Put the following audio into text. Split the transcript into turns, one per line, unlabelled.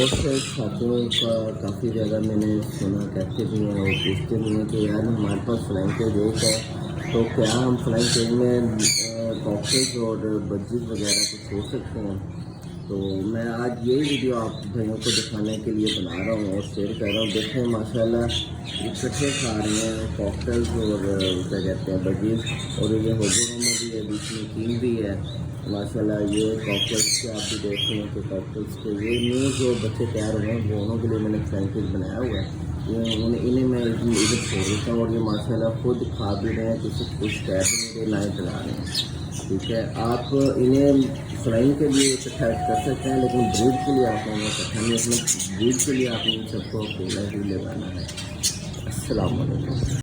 बहुत से छात्रों का काफ़ी ज़्यादा मैंने सुना कहते भी हैं और पूछते भी हैं कि यार हमारे पास फ्लाइंग केज एक है, तो क्या हम फ्लाइंग केज में कॉकटेल्स और बज्जीज वगैरह कुछ हो सकते हैं। तो मैं आज यही वीडियो आप भाइयों को दिखाने के लिए बना रहा हूँ और शेयर कर रहा हूँ। देखें माशाल्लाह इकट्ठे खा रहे हैं कॉकटेल्स और क्या कहते हैं बज्जीज, और ये होजरों में भी है, बीच में टीम भी है माशाल्लाह। ये कॉकटेल्स के आप भी देख रहे हैं कि कॉकटेल्स के ये न्यू जो बच्चे तैयार हुए हैं वो उन्हों के लिए मैंने फ्रैंचाइज बनाया हुआ है। इन्हें मैं इधर छोड़ देता हूँ और ये माशाल्लाह खुद खा भी रहे हैं, किसी कुछ कह भी नहीं रहे, ना ही चला रहे हैं। ठीक है, आप इन्हें फ्लाइंग के लिए इकट्ठा कर सकते हैं, लेकिन ब्रीड के लिए आपको इकट्ठा नहीं, अपने ब्रीड के लिए आपने सबको अकेला ही लगाना है। अस्सलाम वालेकुम।